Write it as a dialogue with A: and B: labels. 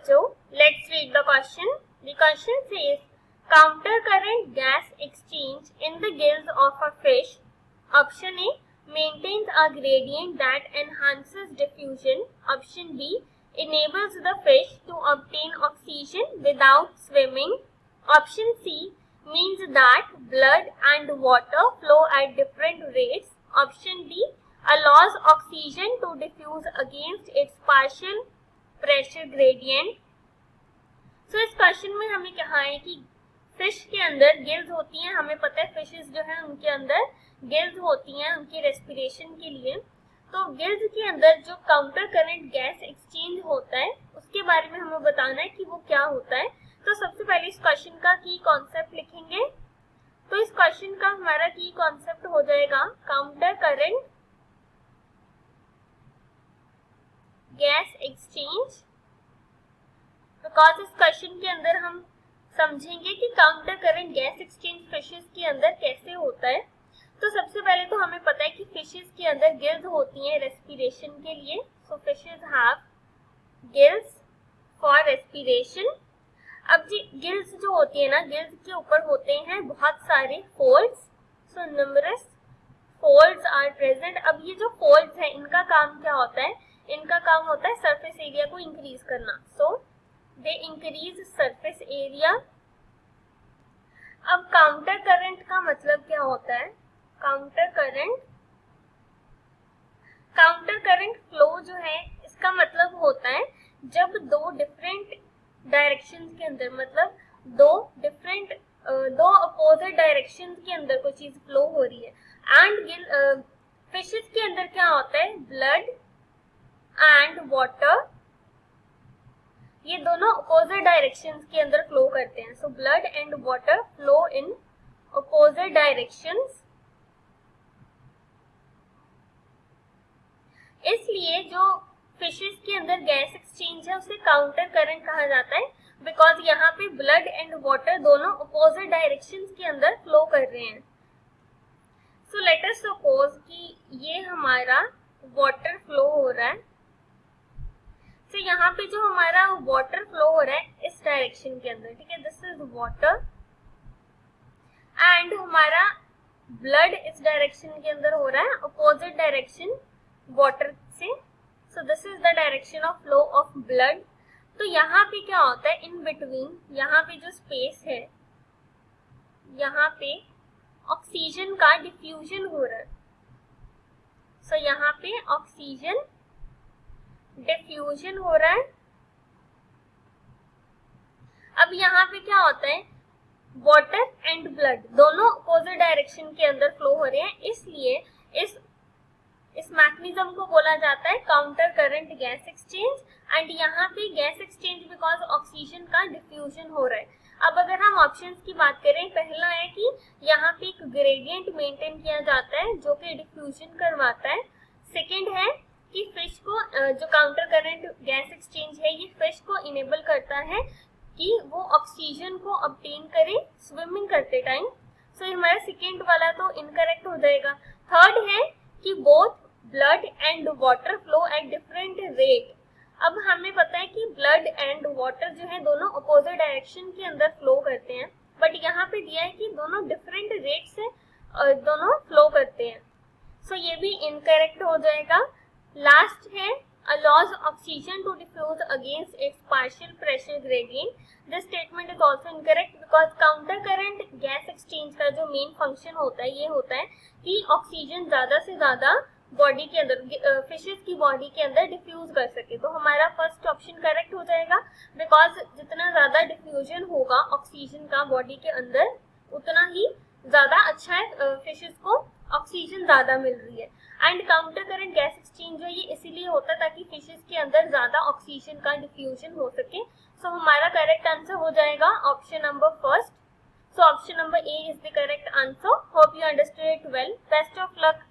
A: बच्चों, let's read the question. The question says counter current gas exchange in the gills of a fish. Option A maintains a gradient that enhances diffusion. Option B enables the fish to obtain oxygen without swimming. Option C means that blood and water flow at different rates. Option D allows oxygen to diffuse against its partial pressure gradient. So इस question में हमें कहा है कि fish के अंदर gills होती हैं. हमें पता है फिशेस जो है उनके अंदर गिल्स होती हैं उनकी रेस्पिरेशन के लिए. तो गिल्स के अंदर जो काउंटर करंट गैस एक्सचेंज होता है उसके बारे में हमें बताना है कि वो क्या होता है. तो सबसे पहले इस क्वेश्चन का की कॉन्सेप्ट लिखेंगे. तो इस क्वेश्चन का हमारा की कॉन्सेप्ट हो जाएगा counter current gas exchange. Because इस क्वेश्चन के अंदर हम समझेंगे कि counter current gas exchange fishes के अंदर कैसे होता है. तो सबसे पहले तो हमें पता है कि फिशेस के अंदर गिल्स होती हैं रेस्पिरेशन के लिए. So fishes have gills for respiration. अब जी गिल्स जो होती है ना, गिल्स के ऊपर होते हैं बहुत सारे folds. So numerous folds are present. अब ये जो फोल्ड्स हैं इनका काम क्या होता है? इनका काम होता है सरफेस एरिया को इंक्रीज करना. सो they increase surface area. अब काउंटर करंट का मतलब क्या होता है? काउंटर करंट फ्लो जो है इसका मतलब होता है जब दो डिफरेंट डायरेक्शंस के अंदर, मतलब दो अपोजिट डायरेक्शंस के अंदर कोई चीज फ्लो हो रही है. एंड फिशेस के अंदर क्या होता है? ब्लड एंड वाटर, ये दोनों अपोजिट डायरेक्शंस के अंदर फ्लो करते हैं. So blood and water flow in opposite directions. इसलिए जो फिशेस के अंदर गैस एक्सचेंज है उसे काउंटर करंट कहा जाता है. बिकॉज यहाँ पे ब्लड एंड वाटर दोनों अपोजिट डायरेक्शंस के अंदर फ्लो कर रहे हैं. सो लेट अस सपोज कि ये हमारा वाटर फ्लो हो रहा है. तो यहाँ पे जो हमारा वाटर फ्लो हो रहा है इस डायरेक्शन के अंदर, ठीक है, दिस इज वाटर. एंड हमारा ब्लड इस डायरेक्शन के अंदर हो रहा है, अपोजिट डायरेक्शन वाटर से. So this is the direction of flow of blood. तो यहाँ पे क्या होता है? इन बिटवीन यहाँ पे जो स्पेस है यहाँ पे ऑक्सीजन का डिफ्यूजन हो रहा है. सो यहाँ पे ऑक्सीजन डिफ्यूजन हो रहा है. अब यहाँ पे क्या होता है? वाटर एंड ब्लड दोनों अपोजिट डायरेक्शन के अंदर फ्लो हो रहे हैं. इसलिए इस मैकेनिज्म को बोला जाता है counter current gas exchange. And यहाँ पे गैस एक्सचेंज बिकॉज ऑक्सीजन का डिफ्यूजन हो रहा है. अब अगर हम ऑप्शंस की बात करें, पहला है कि यहाँ पे एक ग्रेडियंट मेंटेन किया जाता है जो कि डिफ्यूजन करवाता है. सेकेंड है कि फिश को जो काउंटर करंट गैस एक्सचेंज है ये फिश को इनेबल करता है कि वो ऑक्सीजन को ऑब्टेन करे स्विमिंग करते टाइम. सो हमारा सेकेंड वाला तो इनकरेक्ट हो जाएगा. थर्ड है कि both blood and water flow at different rate. अब हमें पता है कि ब्लड एंड वाटर जो है दोनों अपोजिट डायरेक्शन के अंदर फ्लो करते हैं. बट यहाँ पे दिया है कि दोनों डिफरेंट रेट से दोनों फ्लो करते हैं. सो ये भी इनकरेक्ट हो जाएगा. लास्ट है allows oxygen to diffuse against its partial pressure gradient. This statement is also incorrect because counter current gas exchange का जो मेन फंक्शन होता है ये होता है कि ऑक्सीजन ज्यादा से ज्यादा बॉडी के अंदर, फिशेस की बॉडी के अंदर डिफ्यूज कर सके. तो हमारा फर्स्ट ऑप्शन करेक्ट हो जाएगा बिकॉज जितना ज्यादा डिफ्यूजन होगा ऑक्सीजन का बॉडी के अंदर उतना ही ज्यादा अच्छा है, फिशेस को ऑक्सीजन ज्यादा मिल रही है. And counter current gas exchange जो ये इसीलिए होता है ताकि फिशेस के अंदर ज्यादा ऑक्सीजन का डिफ्यूजन हो सके. सो हमारा करेक्ट आंसर हो जाएगा option number first. So option number A is the correct answer. Hope you understood it well. Best of luck.